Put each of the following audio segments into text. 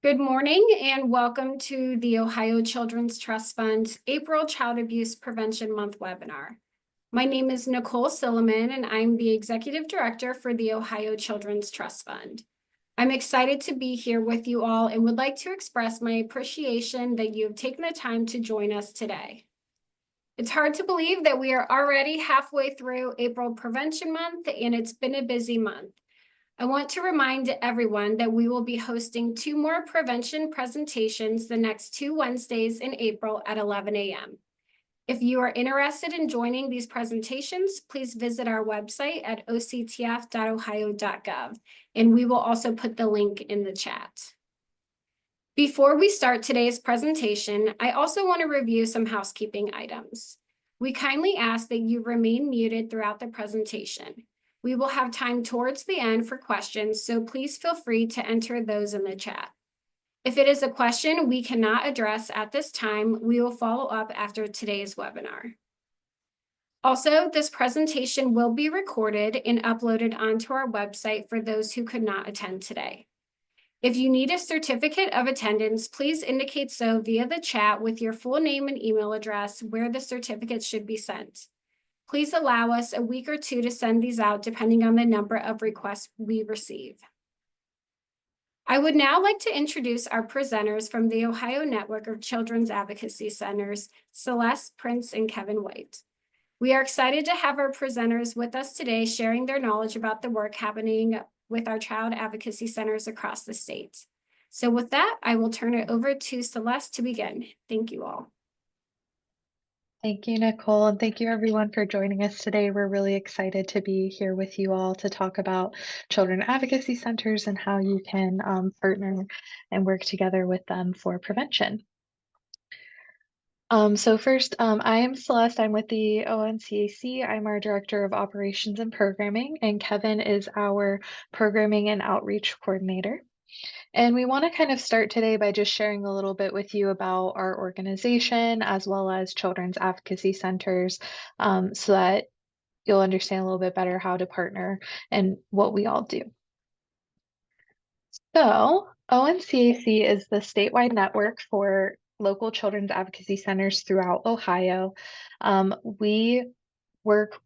Good morning and welcome to the Ohio Children's Trust Fund's April Child Abuse Prevention Month webinar. My name is Nicole Silliman and I'm the Executive Director for the Ohio Children's Trust Fund. I'm excited to be here with you all and would like to express my appreciation that you have taken the time to join us today. It's hard to believe that we are already halfway through April Prevention Month and it's been a busy month. I want to remind everyone that we will be hosting 2 more prevention presentations the next 2 Wednesdays in April at 11 a.m. If you are interested in joining these presentations, please visit our website at octf.ohio.gov, and we will also put the link in the chat. Before we start today's presentation, I also want to review some housekeeping items. We kindly ask that you remain muted throughout the presentation. We will have time towards the end for questions, so please feel free to enter those in the chat. If it is a question we cannot address at this time, we will follow up after today's webinar. Also, this presentation will be recorded and uploaded onto our website for those who could not attend today. If you need a certificate of attendance, please indicate so via the chat with your full name and email address where the certificate should be sent. Please allow us a week or 2 to send these out depending on the number of requests we receive. I would now like to introduce our presenters from the Ohio Network of Children's Advocacy Centers, Celeste, Prince, and Kevin White. We are excited to have our presenters with us today sharing their knowledge about the work happening with our child advocacy centers across the state. So with that, I will turn it over to Celeste to begin. Thank you all. Thank you, Nicole, and thank you everyone for joining us today. We're really excited to be here with you all to talk about children advocacy centers and how you can partner and work together with them for prevention. So first, I am Celeste. I'm with the ONCAC. I'm our Director of Operations and Programming, and Kevin is our Programming and Outreach Coordinator. And we want to kind of start today by just sharing a little bit with you about our organization as well as children's advocacy centers so that you'll understand a little bit better how to partner and what we all do. So ONCAC is the statewide network for local children's advocacy centers throughout Ohio. We work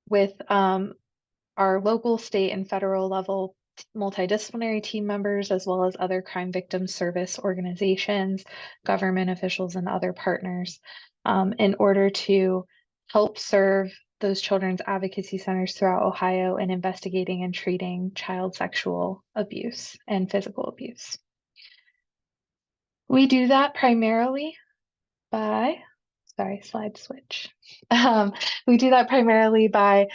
with our local, state, and federal level multidisciplinary team members, as well as other crime victim service organizations, government officials, and other partners in order to help serve those children's advocacy centers throughout Ohio in investigating and treating child sexual abuse and physical abuse. We do that primarily by, sorry, slide switch. We do that primarily by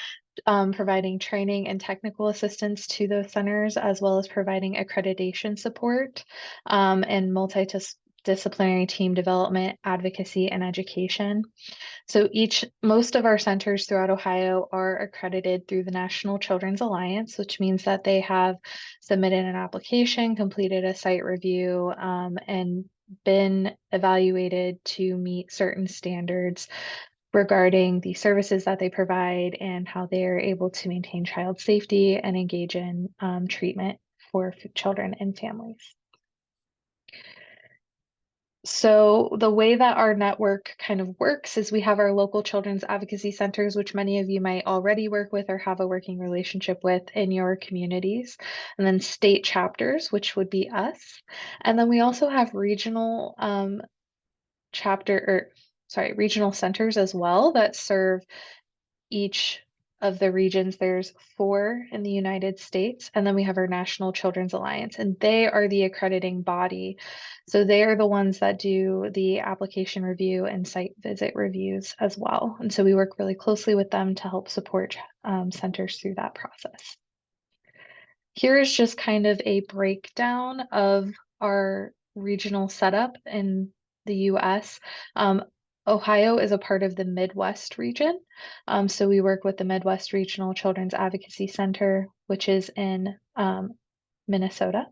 providing training and technical assistance to those centers, as well as providing accreditation support and multidisciplinary team development, advocacy, and education. So most of our centers throughout Ohio are accredited through the National Children's Alliance, which means that they have submitted an application, completed a site review, and been evaluated to meet certain standards regarding the services that they provide and how they are able to maintain child safety and engage in treatment for children and families. So the way that our network kind of works is we have our local children's advocacy centers, which many of you might already work with or have a working relationship with in your communities, and then state chapters, which would be us. And then we also have regional regional centers as well that serve each of the regions. There's 4 in the United States, and then we have our National Children's Alliance, and they are the accrediting body. So they are the ones that do the application review and site visit reviews as well. And so we work really closely with them to help support centers through that process. Here is just kind of a breakdown of our regional setup in the US. Ohio is a part of the Midwest region. So we work with the Midwest Regional Children's Advocacy Center, which is in Minnesota.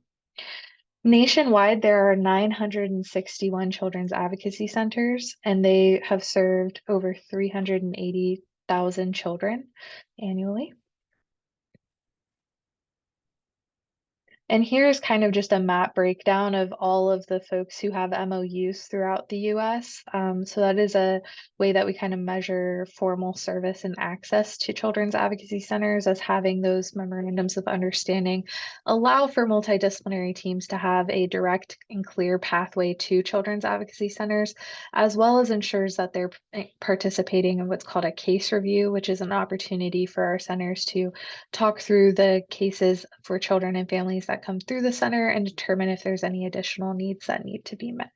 Nationwide, there are 961 children's advocacy centers, and they have served over 380,000 children annually. And here's kind of just a map breakdown of all of the folks who have MOUs throughout the US. So that is a way that we kind of measure formal service and access to children's advocacy centers, as having those memorandums of understanding allow for multidisciplinary teams to have a direct and clear pathway to children's advocacy centers, as well as ensures that they're participating in what's called a case review, which is an opportunity for our centers to talk through the cases for children and families that come through the center and determine if there's any additional needs that need to be met.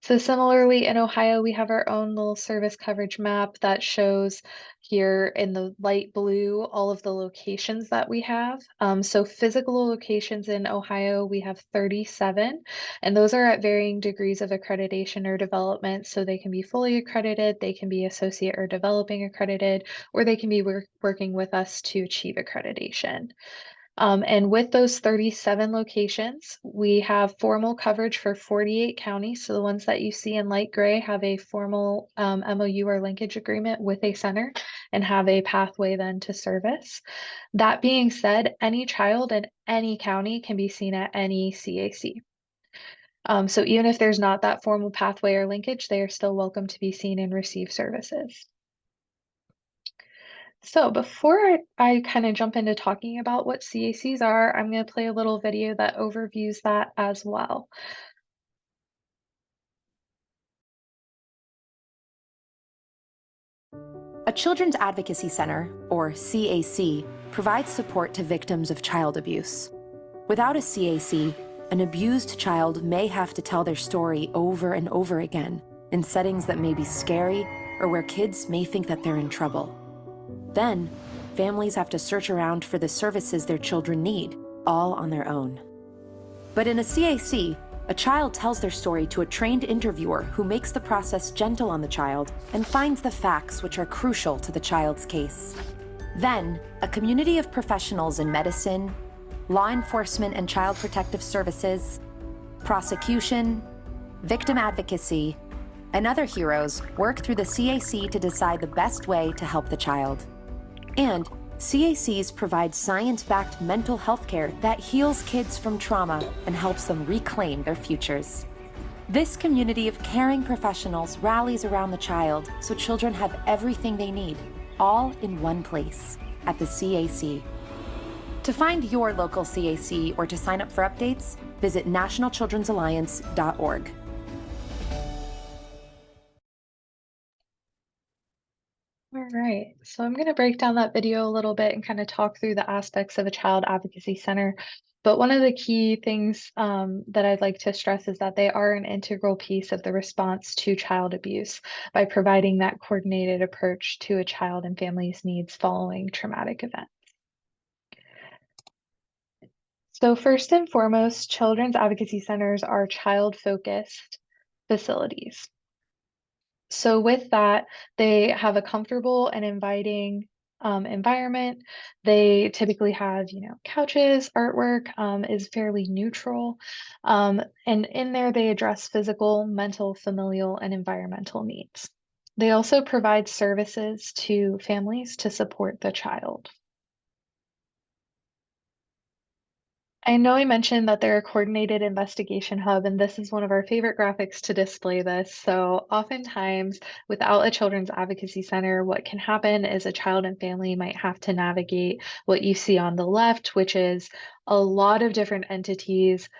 So similarly, in Ohio, we have our own little service coverage map that shows here in the light blue all of the locations that we have. So physical locations in Ohio, we have 37, and those are at varying degrees of accreditation or development. So they can be fully accredited, they can be associate or developing accredited, or they can be working with us to achieve accreditation. And with those 37 locations, we have formal coverage for 48 counties. So the ones that you see in light gray have a formal MOU or linkage agreement with a center and have a pathway then to service. That being said, any child in any county can be seen at any CAC. So even if there's not that formal pathway or linkage, they are still welcome to be seen and receive services. So before I kind of jump into talking about what CACs are, I'm going to play a little video that overviews that as well. A Children's Advocacy Center, or CAC, provides support to victims of child abuse. Without a CAC, an abused child may have to tell their story over and over again in settings that may be scary or where kids may think that they're in trouble. Then, families have to search around for the services their children need, all on their own. But in a CAC, a child tells their story to a trained interviewer who makes the process gentle on the child and finds the facts which are crucial to the child's case. Then, a community of professionals in medicine, law enforcement and child protective services, prosecution, victim advocacy, and other heroes work through the CAC to decide the best way to help the child. And CACs provide science-backed mental health care that heals kids from trauma and helps them reclaim their futures. This community of caring professionals rallies around the child so children have everything they need, all in one place, at the CAC. To find your local CAC or to sign up for updates, visit nationalchildren'salliance.org. All right, so I'm going to break down that video a little bit and kind of talk through the aspects of a child advocacy center. But one of the key things that I'd like to stress is that they are an integral piece of the response to child abuse by providing that coordinated approach to a child and family's needs following traumatic events. So first and foremost, children's advocacy centers are child-focused facilities. So with that, they have a comfortable and inviting environment. They typically have, couches, artwork is fairly neutral. And in there, they address physical, mental, familial, and environmental needs. They also provide services to families to support the child. I know I mentioned that they're a coordinated investigation hub, and this is one of our favorite graphics to display this. So oftentimes, without a children's advocacy center, what can happen is a child and family might have to navigate what you see on the left, which is a lot of different entities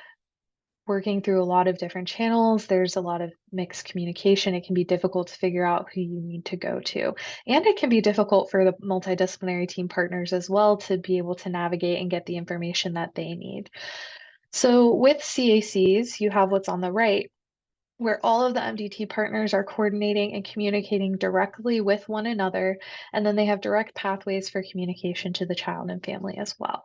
working through a lot of different channels. There's a lot of mixed communication. It can be difficult to figure out who you need to go to. And it can be difficult for the multidisciplinary team partners as well to be able to navigate and get the information that they need. So with CACs, you have what's on the right, where all of the MDT partners are coordinating and communicating directly with one another, and then they have direct pathways for communication to the child and family as well.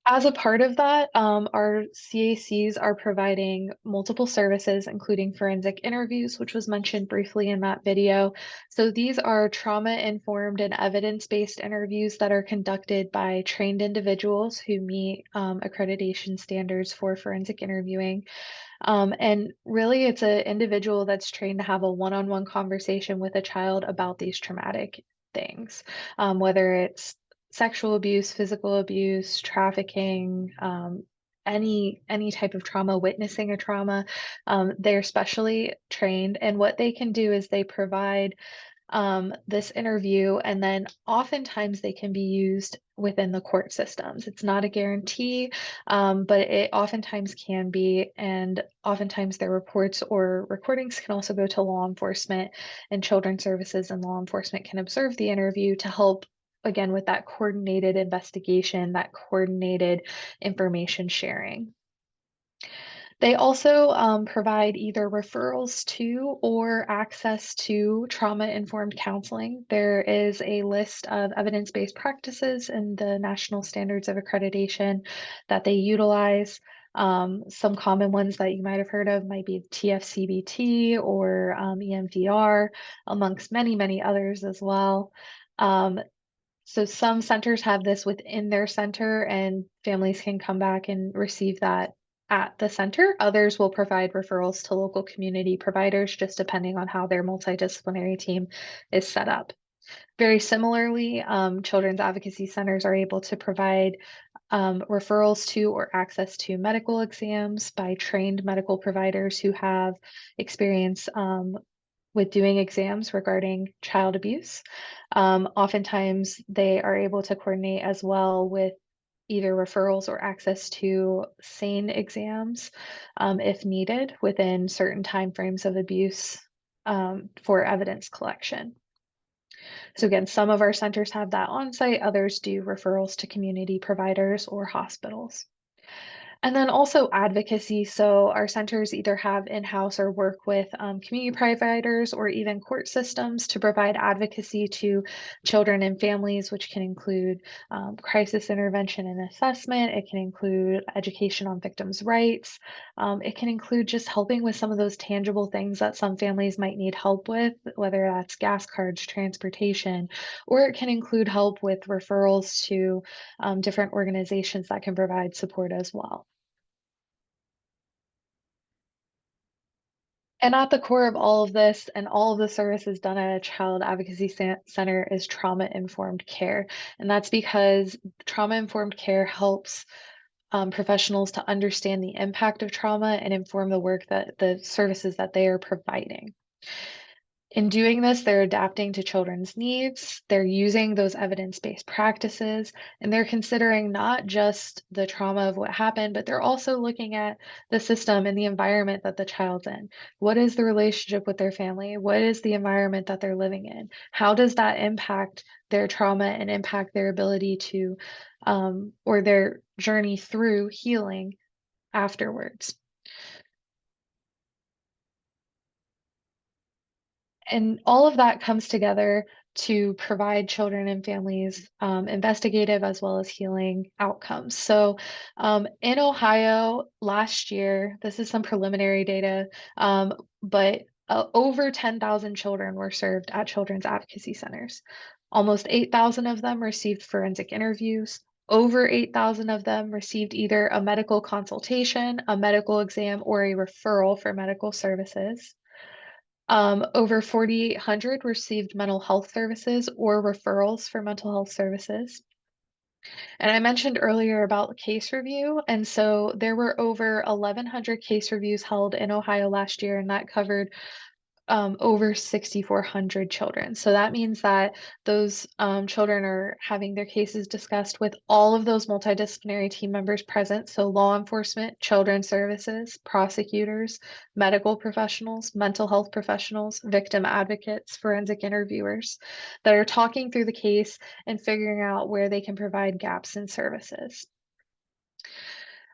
As a part of that, our CACs are providing multiple services, including forensic interviews, which was mentioned briefly in that video. So these are trauma-informed and evidence-based interviews that are conducted by trained individuals who meet accreditation standards for forensic interviewing. And really, it's an individual that's trained to have a one-on-one conversation with a child about these traumatic things, whether it's sexual abuse, physical abuse, trafficking, any type of trauma, witnessing a trauma. They're specially trained, and what they can do is they provide this interview, and then oftentimes they can be used within the court systems. It's not a guarantee, but it oftentimes can be, and oftentimes their reports or recordings can also go to law enforcement, and children's services and law enforcement can observe the interview to help, again, with that coordinated investigation, that coordinated information sharing. They also provide either referrals to or access to trauma-informed counseling. There is a list of evidence-based practices and the national standards of accreditation that they utilize. Some common ones that you might have heard of might be TFCBT or EMDR, amongst many, many others as well. So some centers have this within their center, and families can come back and receive that at the center. Others will provide referrals to local community providers, just depending on how their multidisciplinary team is set up. Very similarly, children's advocacy centers are able to provide referrals to or access to medical exams by trained medical providers who have experience with doing exams regarding child abuse. Oftentimes, they are able to coordinate as well with either referrals or access to SANE exams if needed within certain timeframes of abuse for evidence collection. So again, some of our centers have that on site, others do referrals to community providers or hospitals. And then also advocacy. So our centers either have in-house or work with community providers or even court systems to provide advocacy to children and families, which can include crisis intervention and assessment. It can include education on victims' rights. It can include just helping with some of those tangible things that some families might need help with, whether that's gas cards, transportation, or it can include help with referrals to different organizations that can provide support as well. And at the core of all of this and all of the services done at a child advocacy center is trauma-informed care. And that's because trauma-informed care helps professionals to understand the impact of trauma and inform the work that the services that they are providing. In doing this, they're adapting to children's needs, they're using those evidence-based practices, and they're considering not just the trauma of what happened, but they're also looking at the system and the environment that the child's in. What is the relationship with their family? What is the environment that they're living in? How does that impact their trauma and impact their ability to, or their journey through healing afterwards? And all of that comes together to provide children and families investigative as well as healing outcomes. So in Ohio last year, this is some preliminary data, but over 10,000 children were served at children's advocacy centers. Almost 8,000 of them received forensic interviews. Over 8,000 of them received either a medical consultation, a medical exam, or a referral for medical services. Over 4,800 received mental health services or referrals for mental health services. And I mentioned earlier about case review. And so there were over 1,100 case reviews held in Ohio last year, and that covered over 6,400 children. So that means that those children are having their cases discussed with all of those multidisciplinary team members present. So law enforcement, children's services, prosecutors, medical professionals, mental health professionals, victim advocates, forensic interviewers that are talking through the case and figuring out where they can provide gaps in services.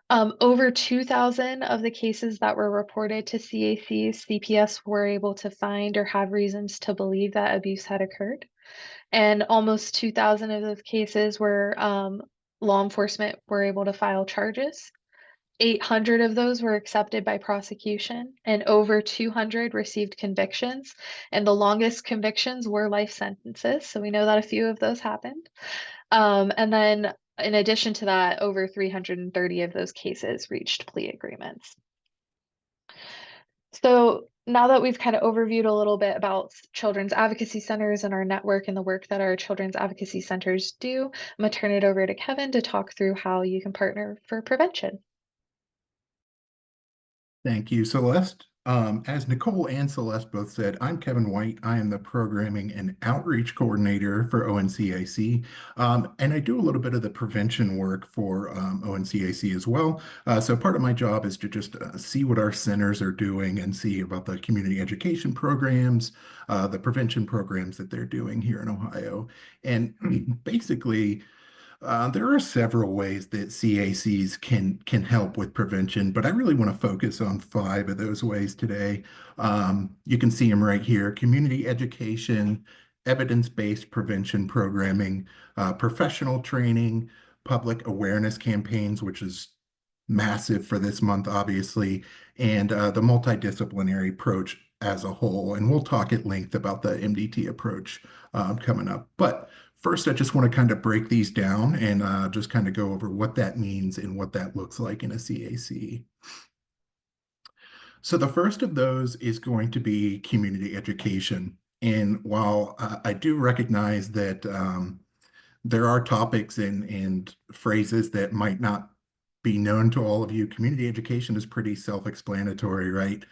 Over 2,000 of the cases that were reported to CACs, CPS were able to find or have reasons to believe that abuse had occurred. And almost 2,000 of those cases were law enforcement were able to file charges. 800 of those were accepted by prosecution, and over 200 received convictions. And the longest convictions were life sentences. So we know that a few of those happened. And then in addition to that, over 330 of those cases reached plea agreements. So now that we've kind of overviewed a little bit about children's advocacy centers and our network and the work that our children's advocacy centers do, I'm going to turn it over to Kevin to talk through how you can partner for prevention. Thank you, Celeste. As Nicole and Celeste both said, I'm Kevin White. I am the Programming and Outreach Coordinator for ONCAC, and I do a little bit of the prevention work for ONCAC as well. So part of my job is to just see what our centers are doing and see about the community education programs, the prevention programs that they're doing here in Ohio. And basically, there are several ways that CACs can help with prevention, but I really want to focus on 5 of those ways today. You can see them right here: community education, evidence-based prevention programming, professional training, public awareness campaigns, which is massive for this month, obviously, and the multidisciplinary approach as a whole. And we'll talk at length about the MDT approach coming up. But first, I just want to kind of break these down and just kind of go over what that means and what that looks like in a CAC. So the first of those is going to be community education. And while I do recognize that there are topics and phrases that might not be known to all of you, community education is pretty self-explanatory, right?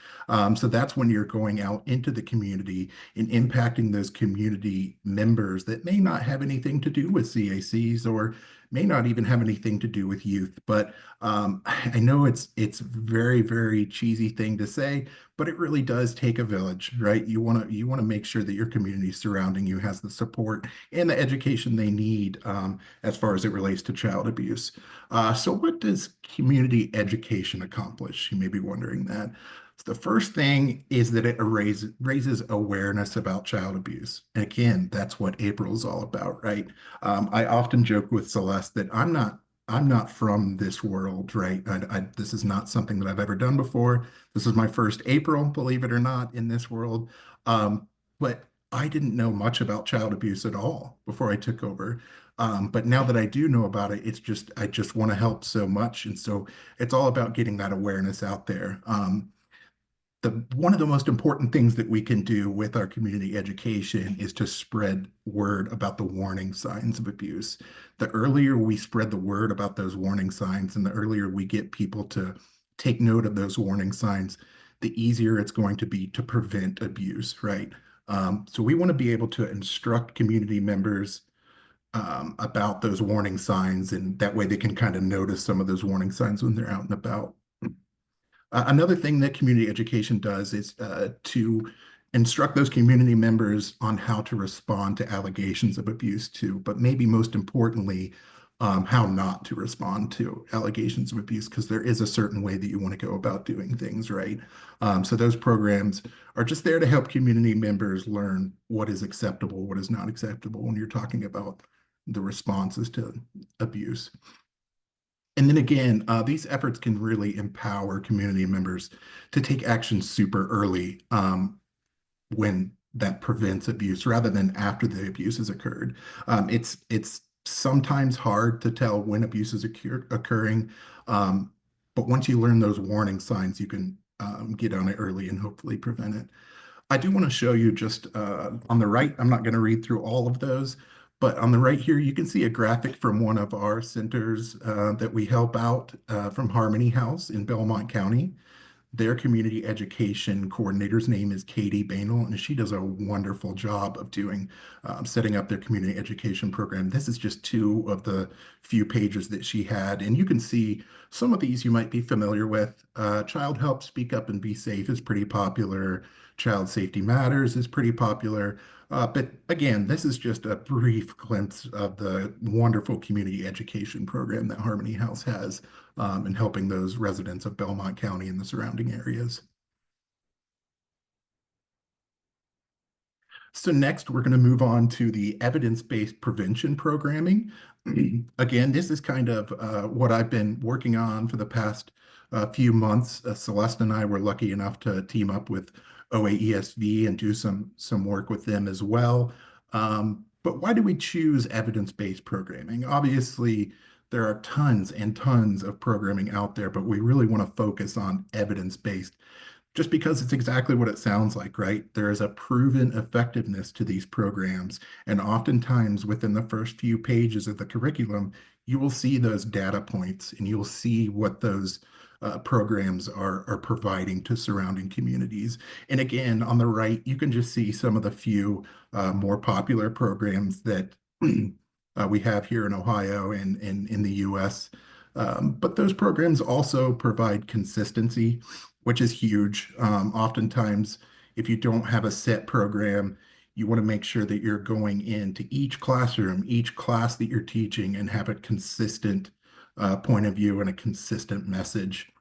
So that's when you're going out into the community and impacting those community members that may not have anything to do with CACs or may not even have anything to do with youth. But I know it's very, very cheesy thing to say, but it really does take a village, right? You want to make sure that your community surrounding you has the support and the education they need as far as it relates to child abuse. So what does community education accomplish? You may be wondering that. So the first thing is that it raises awareness about child abuse. And again, that's what April is all about, right? I often joke with Celeste that I'm not from this world, right? This is not something that I've ever done before. This is my first April, believe it or not, in this world. But I didn't know much about child abuse at all before I took over. But now that I do know about it, I just want to help so much. And so it's all about getting that awareness out there. One of the most important things that we can do with our community education is to spread word about the warning signs of abuse. The earlier we spread the word about those warning signs and the earlier we get people to take note of those warning signs, the easier it's going to be to prevent abuse, right? So we want to be able to instruct community members about those warning signs, and that way they can kind of notice some of those warning signs when they're out and about. Another thing that community education does is to instruct those community members on how to respond to allegations of abuse too, but maybe most importantly, how not to respond to allegations of abuse, because there is a certain way that you want to go about doing things, right? So those programs are just there to help community members learn what is acceptable, what is not acceptable when you're talking about the responses to abuse. And then again, these efforts can really empower community members to take action super early when that prevents abuse rather than after the abuse has occurred. It's sometimes hard to tell when abuse is occurring, but once you learn those warning signs, you can get on it early and hopefully prevent it. I do want to show you just on the right, I'm not going to read through all of those, but on the right here, you can see a graphic from one of our centers that we help out from Harmony House in Belmont County. Their community education coordinator's name is Katie Bainel, and she does a wonderful job of doing setting up their community education program. This is just 2 of the few pages that she had, and you can see some of these you might be familiar with. Child Help Speak Up and Be Safe is pretty popular. Child Safety Matters is pretty popular. But again, this is just a brief glimpse of the wonderful community education program that Harmony House has in helping those residents of Belmont County and the surrounding areas. So next, we're going to move on to the evidence-based prevention programming. Again, this is kind of what I've been working on for the past few months. Celeste and I were lucky enough to team up with OAESV and do some work with them as well. But why do we choose evidence-based programming? Obviously, there are tons and tons of programming out there, but we really want to focus on evidence-based. just because it's exactly what it sounds like, right? There is a proven effectiveness to these programs. And oftentimes within the first few pages of the curriculum, you will see those data points and you'll see what those programs are providing to surrounding communities. And again, on the right, you can just see some of the few more popular programs that we have here in Ohio and in the US. But those programs also provide consistency, which is huge. Oftentimes, if you don't have a set program, you want to make sure that you're going into each classroom, each class that you're teaching, and have a consistent point of view and a consistent message.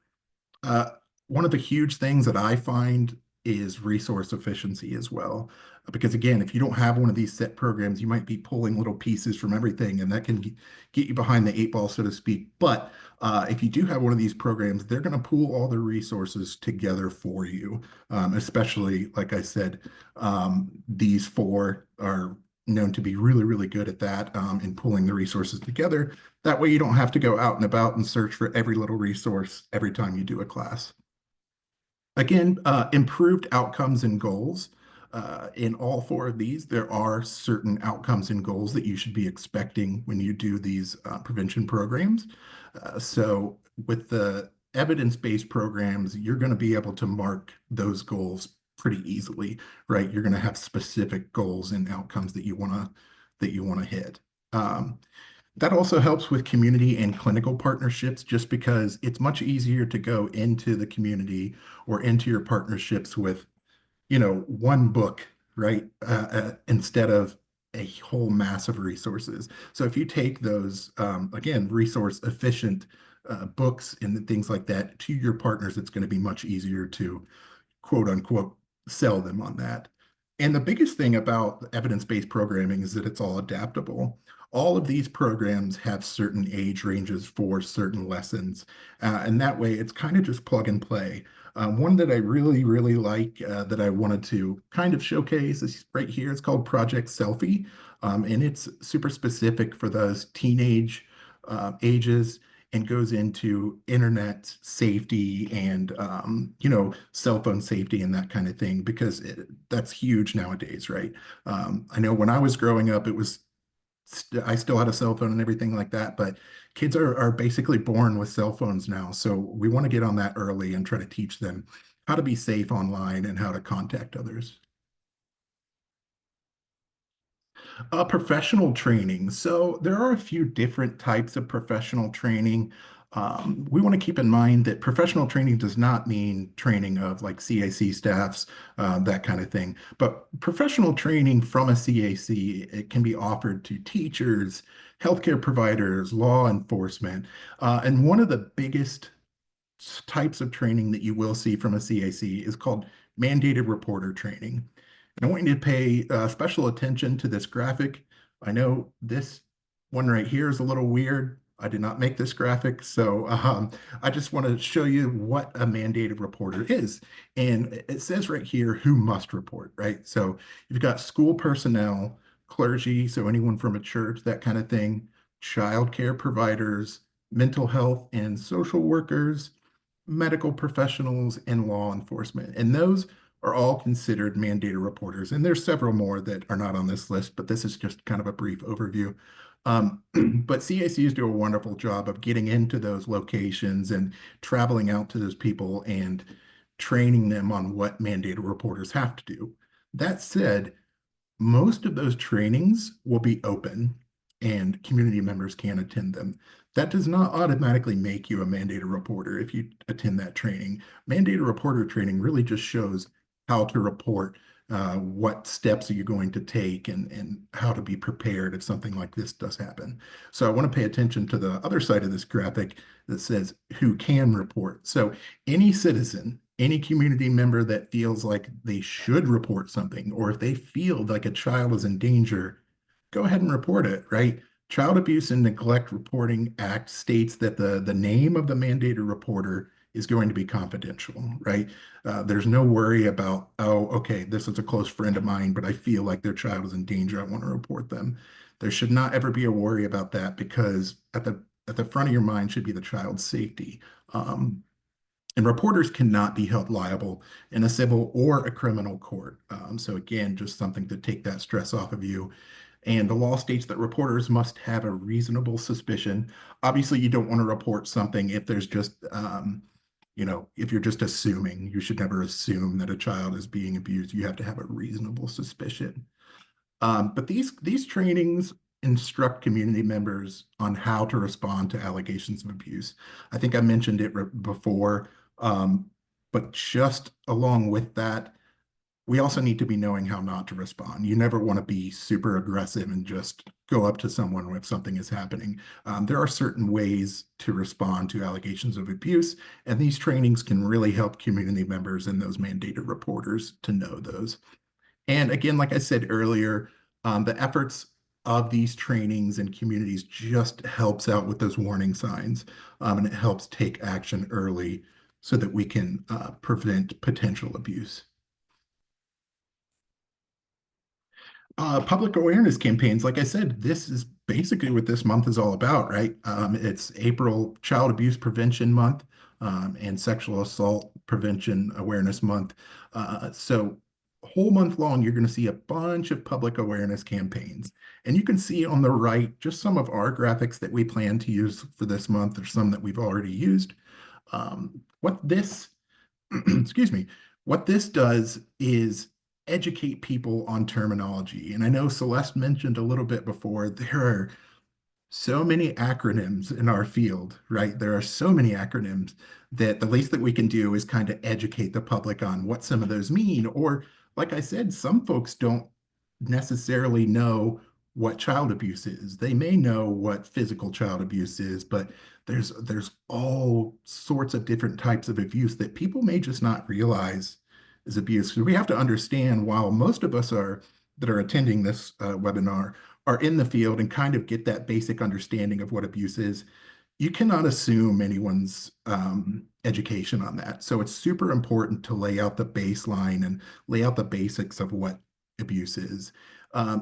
Uh, One of the huge things that I find is resource efficiency as well. Because again, if you don't have one of these set programs, you might be pulling little pieces from everything, and that can get you behind the eight ball, so to speak. But if you do have one of these programs, they're going to pool all the resources together for you. Especially, like I said, these four are known to be really, really good at that in pulling the resources together. That way you don't have to go out and about and search for every little resource every time you do a class. Again, improved outcomes and goals. In all four of these, there are certain outcomes and goals that you should be expecting when you do these prevention programs. So with the evidence-based programs, you're going to be able to mark those goals pretty easily, right? You're going to have specific goals and outcomes that you want to hit. That also helps with community and clinical partnerships, just because it's much easier to go into the community or into your partnerships with, one book, right? Instead of a whole mass of resources. So if you take those, again, resource efficient books and things like that to your partners, it's going to be much easier to quote unquote sell them on that. And the biggest thing about evidence-based programming is that it's all adaptable. All of these programs have certain age ranges for certain lessons. And that way it's kind of just plug and play. One that I really, really like that I wanted to kind of showcase is right here. It's called Project Selfie. And it's super specific for those teenage ages and goes into internet safety and cell phone safety and that kind of thing, because that's huge nowadays, right? I know when I was growing up, I still had a cell phone and everything like that, but kids are basically born with cell phones now. So we want to get on that early and try to teach them how to be safe online and how to contact others. Professional training. So there are a few different types of professional training. We want to keep in mind that professional training does not mean training of like CAC staffs, that kind of thing. But professional training from a CAC, it can be offered to teachers, healthcare providers, law enforcement. And one of the biggest types of training that you will see from a CAC is called mandated reporter training. And I want you to pay special attention to this graphic. I know this one right here is a little weird. I did not make this graphic, so I just want to show you what a mandated reporter is. And it says right here who must report, right? So you've got school personnel, clergy, so anyone from a church, that kind of thing, child care providers, mental health and social workers, medical professionals, and law enforcement. And those are all considered mandated reporters. And there's several more that are not on this list, but this is just kind of a brief overview. But CACs do a wonderful job of getting into those locations and traveling out to those people and training them on what mandated reporters have to do. That said, most of those trainings will be open and community members can attend them. That does not automatically make you a mandated reporter if you attend that training. Mandated reporter training really just shows how to report, what steps are you going to take, and how to be prepared if something like this does happen. So I want to pay attention to the other side of this graphic that says who can report. So any citizen, any community member that feels like they should report something, or if they feel like a child is in danger, go ahead and report it, right? Child Abuse and Neglect Reporting Act states that the name of the mandated reporter is going to be confidential, right? There's no worry about, oh, okay, this is a close friend of mine, but I feel like their child is in danger. I want to report them. There should not ever be a worry about that, because at the front of your mind should be the child's safety. And reporters cannot be held liable in a civil or a criminal court. So again, just something to take that stress off of you. And the law states that reporters must have a reasonable suspicion. Obviously, you don't want to report something if there's just, if you're just assuming. You should never assume that a child is being abused. You have to have a reasonable suspicion. But these trainings instruct community members on how to respond to allegations of abuse. I think I mentioned it before, but just along with that, we also need to be knowing how not to respond. You never want to be super aggressive and just go up to someone if something is happening. There are certain ways to respond to allegations of abuse, and these trainings can really help community members and those mandated reporters to know those. And again, like I said earlier, the efforts of these trainings and communities just helps out with those warning signs, and it helps take action early so that we can prevent potential abuse. Public awareness campaigns, like I said, this is basically what this month is all about, right? It's April Child Abuse Prevention Month, and Sexual Assault Prevention Awareness Month. So whole month long, you're going to see a bunch of public awareness campaigns. And you can see on the right just some of our graphics that we plan to use for this month, or some that we've already used. What this, excuse me, what this does is educate people on terminology. And I know Celeste mentioned a little bit before, there are so many acronyms in our field, right? There are so many acronyms that the least that we can do is kind of educate the public on what some of those mean. Or, like I said, some folks don't necessarily know what child abuse is. They may know what physical child abuse is, but there's all sorts of different types of abuse that people may just not realize is abuse. So we have to understand, while most of us that are attending this webinar are in the field and kind of get that basic understanding of what abuse is, you cannot assume anyone's education on that. So it's super important to lay out the baseline and lay out the basics of what abuse is.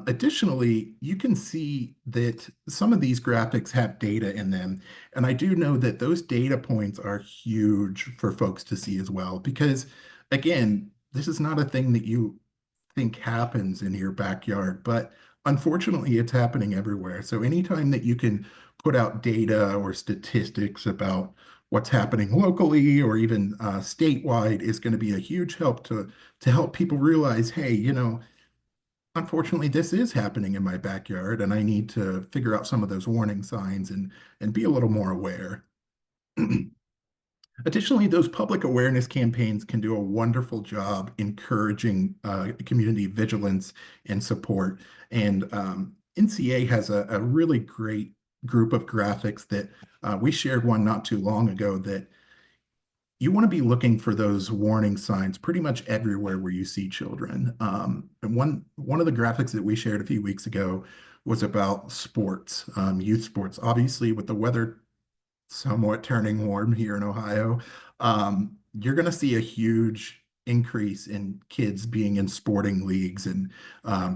Additionally, you can see that some of these graphics have data in them. And I do know that those data points are huge for folks to see as well, because again, this is not a thing that you think happens in your backyard, but unfortunately, it's happening everywhere. So anytime that you can put out data or statistics about what's happening locally or even statewide is going to be a huge help to help people realize, hey, unfortunately, this is happening in my backyard, and I need to figure out some of those warning signs and be a little more aware. Additionally, those public awareness campaigns can do a wonderful job encouraging community vigilance and support. And NCA has a really great group of graphics that we shared one not too long ago, that you want to be looking for those warning signs pretty much everywhere where you see children. And one of the graphics that we shared a few weeks ago was about sports, youth sports. Obviously, with the weather somewhat turning warm here in Ohio, you're going to see a huge increase in kids being in sporting leagues and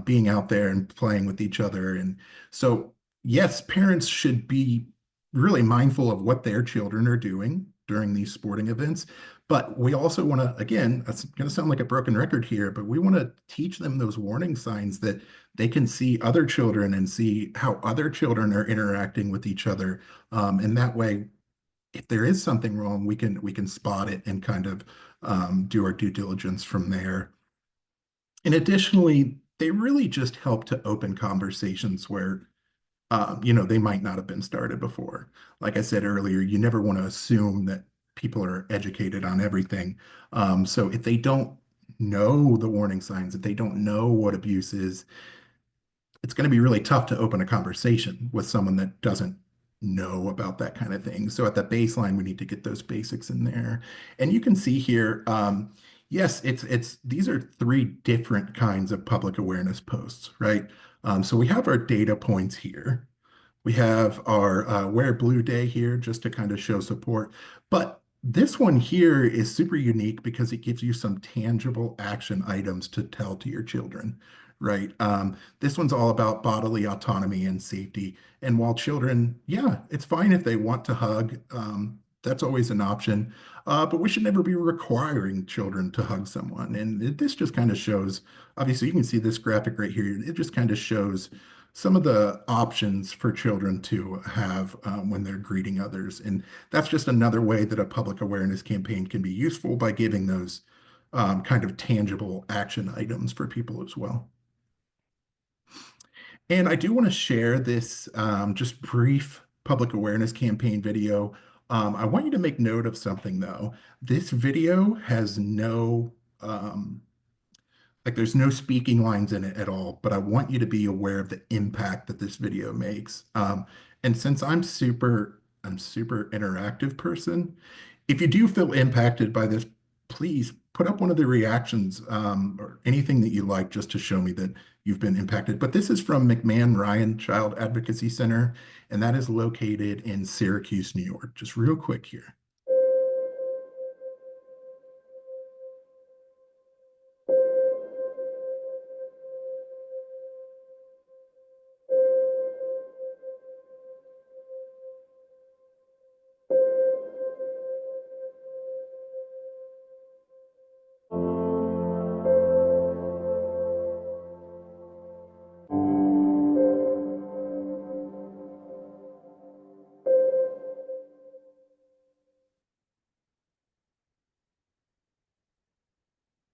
being out there and playing with each other. And so, yes, parents should be really mindful of what their children are doing during these sporting events. But we also want to, again, it's going to sound like a broken record here, but we want to teach them those warning signs that they can see other children and see how other children are interacting with each other. And that way, if there is something wrong, we can spot it and kind of do our due diligence from there. And additionally, they really just help to open conversations where they might not have been started before. Like I said earlier, you never want to assume that people are educated on everything. So if they don't know the warning signs, if they don't know what abuse is, it's going to be really tough to open a conversation with someone that doesn't know about that kind of thing. So at the baseline, we need to get those basics in there. And you can see here, yes, these are 3 different kinds of public awareness posts, right? So we have our data points here. We have our Wear Blue Day here just to kind of show support. But this one here is super unique because it gives you some tangible action items to tell to your children, right? This one's all about bodily autonomy and safety. And while children, yeah, it's fine if they want to hug, that's always an option. But we should never be requiring children to hug someone. And this just kind of shows, obviously, you can see this graphic right here. It just kind of shows some of the options for children to have when they're greeting others. And that's just another way that a public awareness campaign can be useful by giving those kind of tangible action items for people as well. And I do want to share this just brief public awareness campaign video. I want you to make note of something though. This video has no, there's no speaking lines in it at all, but I want you to be aware of the impact that this video makes. And since I'm super interactive person, if you do feel impacted by this, please put up one of the reactions or anything that you like just to show me that you've been impacted. But this is from McMahon Ryan Child Advocacy Center, and that is located in Syracuse, New York. Just real quick here.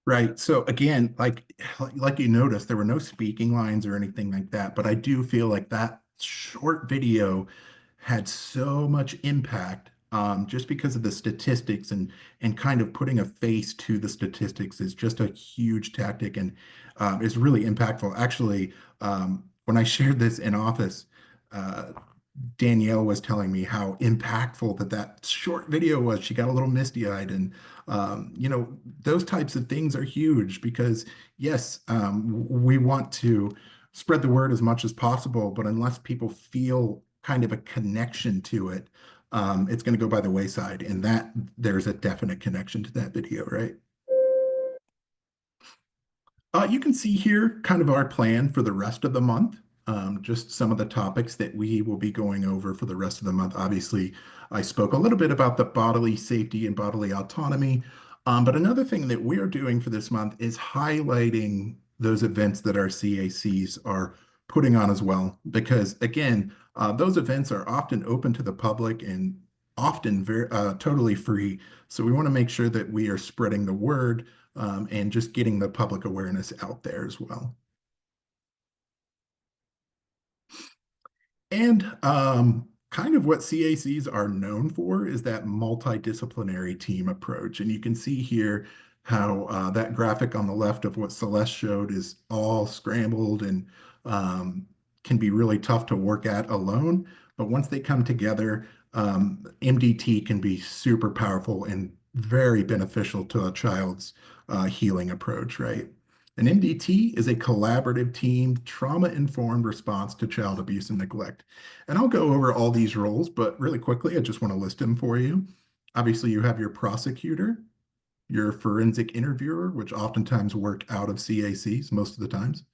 Right. So again, like you noticed, there were no speaking lines or anything like that, but I do feel like that short video had so much impact just because of the statistics and kind of putting a face to the statistics is just a huge tactic and is really impactful. Actually, when I shared this in office, uh, Danielle was telling me how impactful that short video was. She got a little misty-eyed, and those types of things are huge because yes, we want to spread the word as much as possible, but unless people feel kind of a connection to it, it's going to go by the wayside. And that there's a definite connection to that video, right? You can see here kind of our plan for the rest of the month. Just some of the topics that we will be going over for the rest of the month. Obviously, I spoke a little bit about the bodily safety and bodily autonomy. But another thing that we're doing for this month is highlighting those events that our CACs are putting on as well. Because again, those events are often open to the public and often very totally free. So we want to make sure that we are spreading the word and just getting the public awareness out there as well. And kind of what CACs are known for is that multidisciplinary team approach. And you can see here how that graphic on the left of what Celeste showed is all scrambled and can be really tough to work at alone. But once they come together, MDT can be super powerful and very beneficial to a child's healing approach, right? An MDT is a collaborative team, trauma-informed response to child abuse and neglect. And I'll go over all these roles, but really quickly, I just want to list them for you. Obviously, you have your prosecutor, your forensic interviewer, which oftentimes work out of CACs most of the times,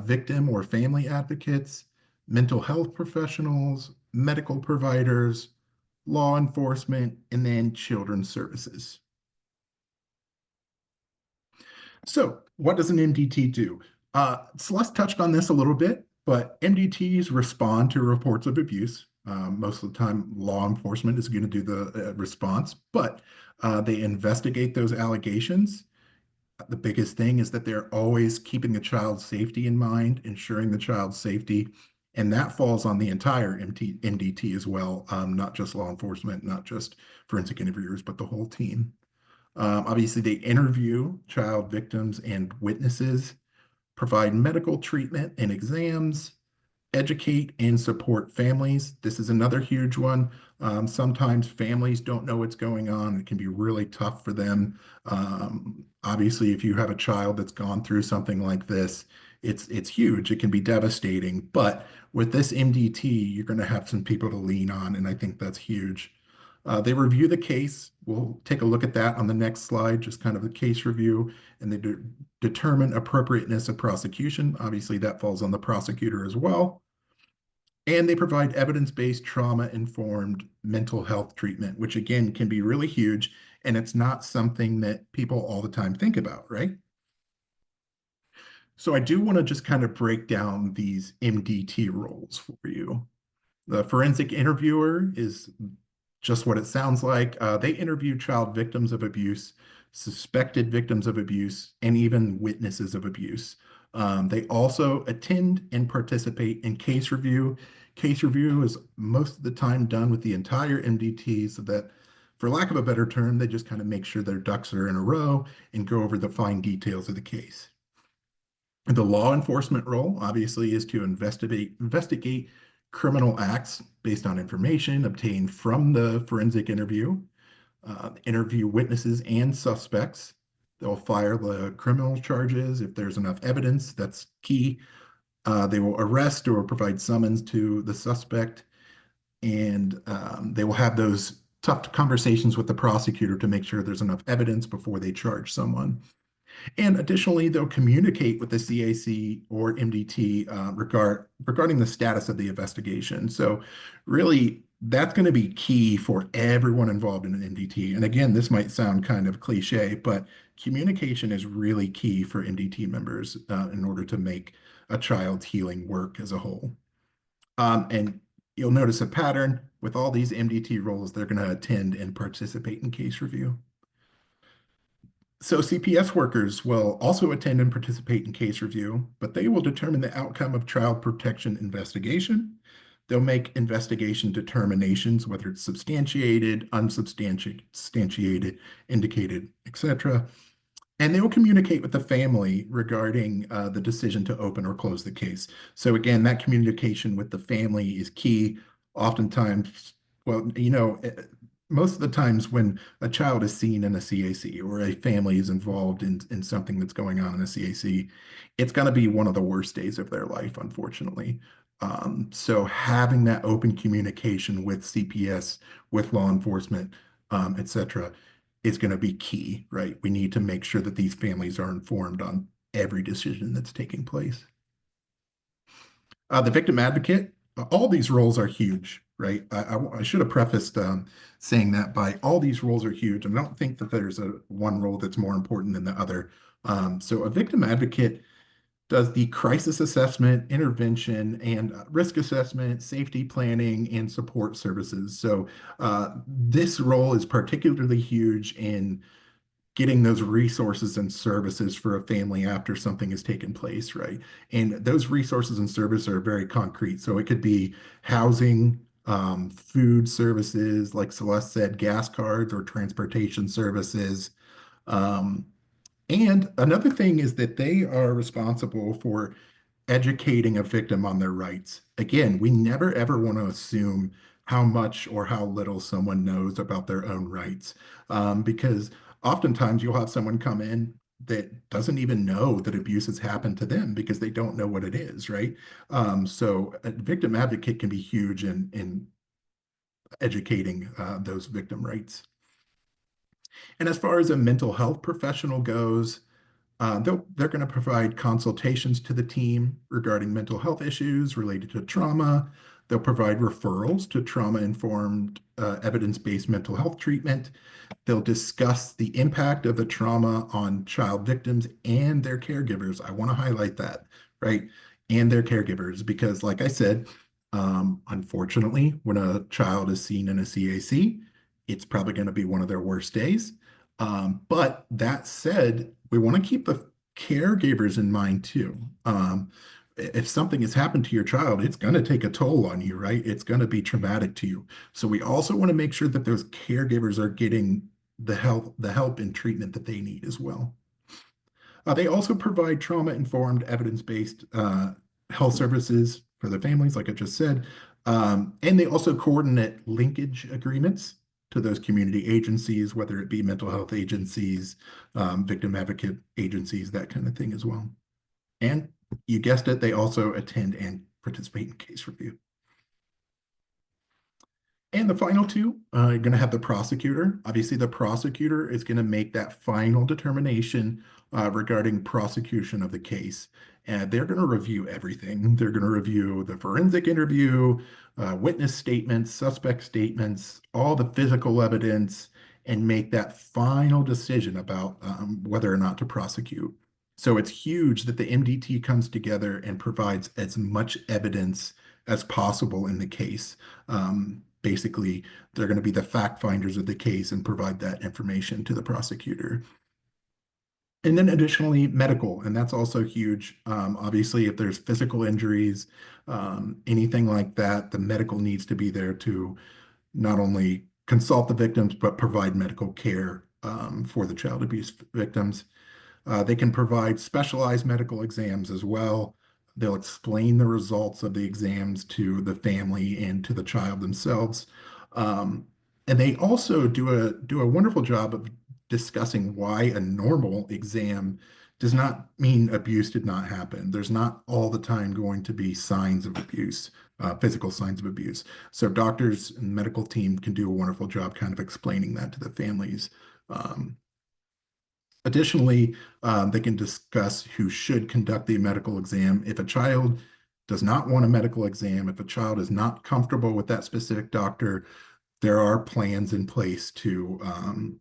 victim or family advocates, mental health professionals, medical providers, law enforcement, and then children's services. So what does an MDT do? Celeste touched on this a little bit, but MDTs respond to reports of abuse. Most of the time, law enforcement is going to do the response, but they investigate those allegations. The biggest thing is that they're always keeping the child's safety in mind, ensuring the child's safety, and that falls on the entire MDT as well, not just law enforcement, not just forensic interviewers, but the whole team. Obviously, they interview child victims and witnesses, provide medical treatment and exams, educate and support families. This is another huge one. Sometimes families don't know what's going on. It can be really tough for them. Obviously, if you have a child that's gone through something like this, it's huge. It can be devastating. But with this MDT, you're going to have some people to lean on, and I think that's huge. They review the case. We'll take a look at that on the next slide, just kind of a case review, and they determine appropriateness of prosecution. Obviously, that falls on the prosecutor as well. And they provide evidence-based trauma-informed mental health treatment, which again can be really huge. And it's not something that people all the time think about, right? So I do want to just kind of break down these MDT roles for you. The forensic interviewer is just what it sounds like. They interview child victims of abuse, suspected victims of abuse, and even witnesses of abuse. They also attend and participate in case review. Case review is most of the time done with the entire MDT so that, for lack of a better term, they just kind of make sure their ducks are in a row and go over the fine details of the case. The law enforcement role, obviously, is to investigate criminal acts based on information obtained from the forensic interview, interview witnesses and suspects. They'll file the criminal charges if there's enough evidence. That's key. They will arrest or provide summons to the suspect, and they will have those tough conversations with the prosecutor to make sure there's enough evidence before they charge someone. And additionally, they'll communicate with the CAC or MDT regarding the status of the investigation. So really, that's going to be key for everyone involved in an MDT. And again, this might sound kind of cliche, but communication is really key for MDT members in order to make a child's healing work as a whole. And you'll notice a pattern with all these MDT roles, they're going to attend and participate in case review. So CPS workers will also attend and participate in case review, but they will determine the outcome of child protection investigation. They'll make investigation determinations, whether it's substantiated, unsubstantiated, indicated, etc. And they will communicate with the family regarding the decision to open or close the case. So again, that communication with the family is key. Oftentimes, well, most of the times when a child is seen in a CAC or a family is involved in something that's going on in a CAC, it's going to be one of the worst days of their life, unfortunately. So having that open communication with CPS, with law enforcement, etc., is going to be key, right? We need to make sure that these families are informed on every decision that's taking place. The victim advocate, all these roles are huge, right? I should have prefaced saying that by all these roles are huge. I don't think that there's one role that's more important than the other. So a victim advocate does the crisis assessment, intervention, and risk assessment, safety planning, and support services. So this role is particularly huge in getting those resources and services for a family after something has taken place, right? And those resources and services are very concrete. So it could be housing, food services, like Celeste said, gas cards or transportation services. And another thing is that they are responsible for educating a victim on their rights. Again, we never ever want to assume how much or how little someone knows about their own rights, because oftentimes you'll have someone come in that doesn't even know that abuse has happened to them because they don't know what it is, right? So a victim advocate can be huge in educating those victim rights. And as far as a mental health professional goes, they're going to provide consultations to the team regarding mental health issues related to trauma. They'll provide referrals to trauma-informed, evidence-based mental health treatment. They'll discuss the impact of the trauma on child victims and their caregivers. I want to highlight that, right? And their caregivers, because like I said, unfortunately, when a child is seen in a CAC, it's probably going to be one of their worst days. But that said, we want to keep the caregivers in mind too. If something has happened to your child, it's going to take a toll on you, right? It's going to be traumatic to you. So we also want to make sure that those caregivers are getting the help and treatment that they need as well. They also provide trauma-informed, evidence-based health services for the families, like I just said. And they also coordinate linkage agreements to those community agencies, whether it be mental health agencies, victim advocate agencies, that kind of thing as well. And you guessed it, they also attend and participate in case review. And the final two, you're going to have the prosecutor. Obviously, the prosecutor is going to make that final determination regarding prosecution of the case. And they're going to review everything. They're going to review the forensic interview, witness statements, suspect statements, all the physical evidence, and make that final decision about whether or not to prosecute. So it's huge that the MDT comes together and provides as much evidence as possible in the case. Basically, they're going to be the fact finders of the case and provide that information to the prosecutor. And then additionally, medical, and that's also huge. Obviously, if there's physical injuries, anything like that, the medical needs to be there to not only consult the victims, but provide medical care for the child abuse victims. They can provide specialized medical exams as well. They'll explain the results of the exams to the family and to the child themselves. And they also do a wonderful job of discussing why a normal exam does not mean abuse did not happen. There's not all the time going to be signs of abuse, physical signs of abuse. So doctors and medical team can do a wonderful job kind of explaining that to the families. Additionally, they can discuss who should conduct the medical exam. If a child does not want a medical exam, if a child is not comfortable with that specific doctor, there are plans in place to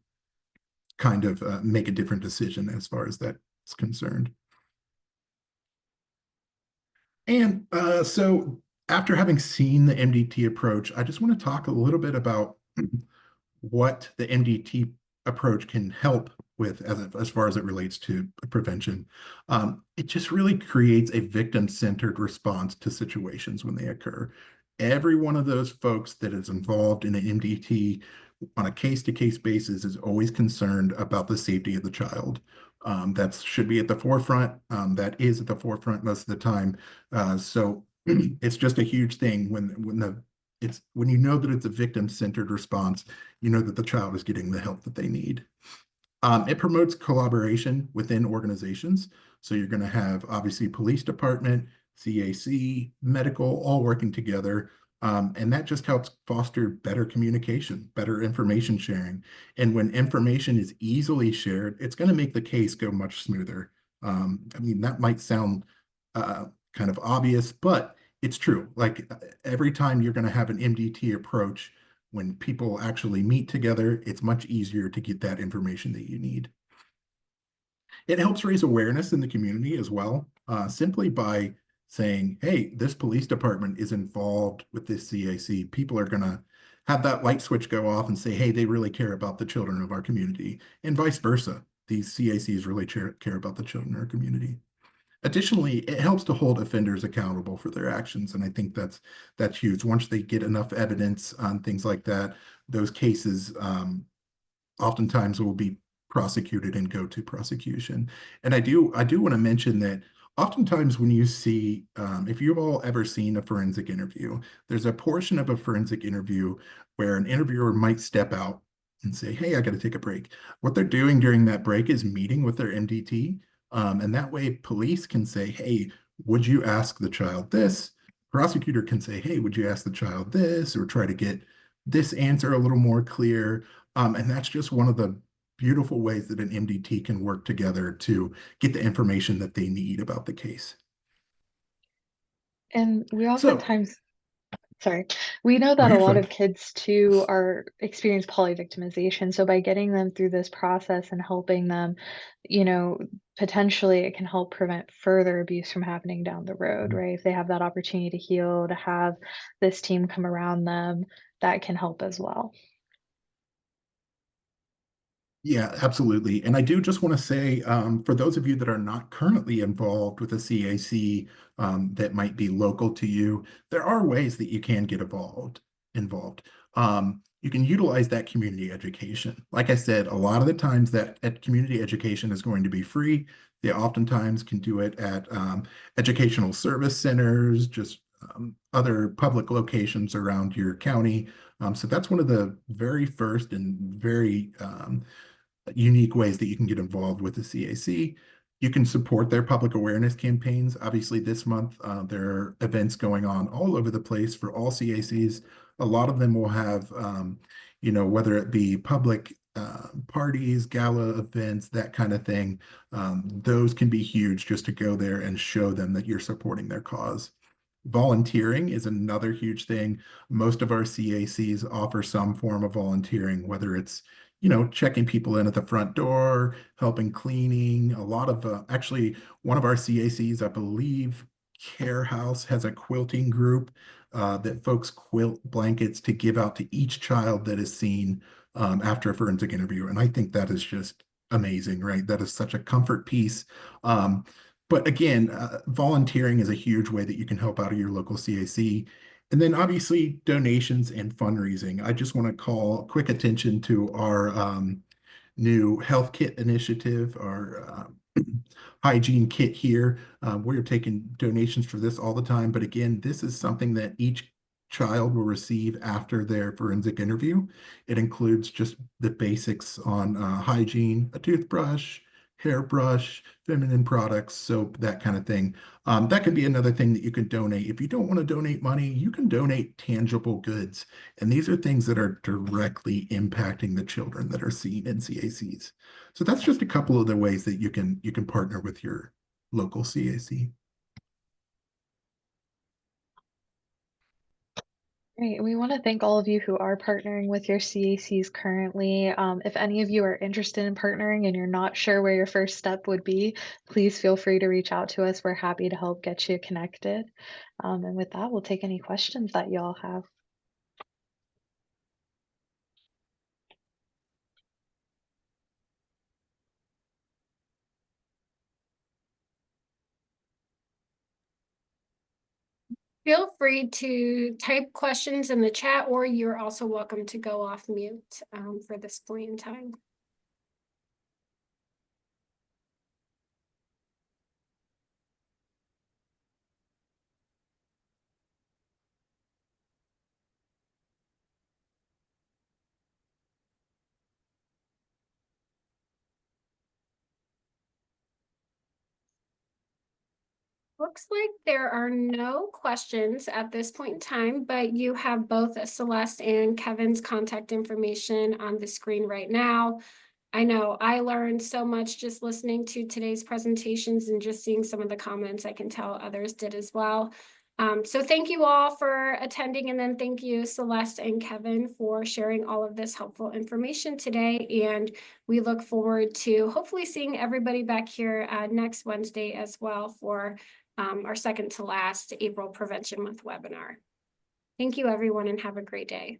kind of make a different decision as far as that's concerned. And so after having seen the MDT approach, I just want to talk a little bit about what the MDT approach can help with as far as it relates to prevention. It just really creates a victim-centered response to situations when they occur. Every one of those folks that is involved in an MDT on a case-to-case basis is always concerned about the safety of the child. That should be at the forefront. That is at the forefront most of the time. So it's just a huge thing when you know that it's a victim-centered response, you know that the child is getting the help that they need. It promotes collaboration within organizations. So you're going to have obviously police department, CAC, medical, all working together. And that just helps foster better communication, better information sharing. And when information is easily shared, it's going to make the case go much smoother. I mean, that might sound kind of obvious, but it's true. Like every time you're going to have an MDT approach, when people actually meet together, it's much easier to get that information that you need. It helps raise awareness in the community as well, simply by saying, hey, this police department is involved with this CAC. People are going to have that light switch go off and say, hey, they really care about the children of our community, and vice versa. These CACs really care about the children in our community. Additionally, it helps to hold offenders accountable for their actions, and I think that's huge. Once they get enough evidence on things like that, those cases oftentimes will be prosecuted and go to prosecution. And I do want to mention that oftentimes when you see, if you've all ever seen a forensic interview, there's a portion of a forensic interview where an interviewer might step out and say, hey, I got to take a break. What they're doing during that break is meeting with their MDT. And that way police can say, hey, would you ask the child this? Prosecutor can say, hey, would you ask the child this, or try to get this answer a little more clear? And that's just one of the beautiful ways that an MDT can work together to get the information that they need about the case. And we So, oftentimes, sorry, we know that a you're lot fine. of kids too experience polyvictimization. So by getting them through this process and helping them, potentially it can help prevent further abuse from happening down the road, right? If they have that opportunity to heal, to have this team come around them, that can help as well. Yeah, absolutely. And I do just want to say, for those of you that are not currently involved with a CAC that might be local to you, there are ways that you can get involved. You can utilize that community education. Like I said, a lot of the times that community education is going to be free. They oftentimes can do it at educational service centers, just other public locations around your county. So that's one of the very first and very unique ways that you can get involved with the CAC. You can support their public awareness campaigns. Obviously, this month, there are events going on all over the place for all CACs. A lot of them will have, you know, whether it be public parties, gala events, that kind of thing. Those can be huge just to go there and show them that you're supporting their cause. Volunteering is another huge thing. Most of our CACs offer some form of volunteering, whether it's, you know, checking people in at the front door, helping cleaning. A lot of, actually, one of our CACs, I believe, Care House has a quilting group that folks quilt blankets to give out to each child that is seen after a forensic interview. And I think that is just amazing, right? That is such a comfort piece. But again, volunteering is a huge way that you can help out of your local CAC. And then obviously donations and fundraising. I just want to call quick attention to our new health kit initiative, our hygiene kit here. We're taking donations for this all the time. But again, this is something that each child will receive after their forensic interview. It includes just the basics on hygiene, a toothbrush, hairbrush, feminine products, soap, that kind of thing. That can be another thing that you can donate. If you don't want to donate money, you can donate tangible goods. And these are things that are directly impacting the children that are seen in CACs. So that's just a couple of the ways that you can partner with your local CAC. Great. We want to thank all of you who are partnering with your CACs currently. If any of you are interested in partnering and you're not sure where your first step would be, please feel free to reach out to us. We're happy to help get you connected. And with that, we'll take any questions that you all have. Feel free to type questions in the chat, or you're also welcome to go off mute for this point in time. Looks like there are no questions at this point in time, but you have both Celeste and Kevin's contact information on the screen right now. I know I learned so much just listening to today's presentations and just seeing some of the comments. I can tell others did as well. So thank you all for attending, and then thank you, Celeste and Kevin, for sharing all of this helpful information today. And we look forward to hopefully seeing everybody back here next Wednesday as well for our second to last April Prevention Month webinar. Thank you, everyone, and have a great day.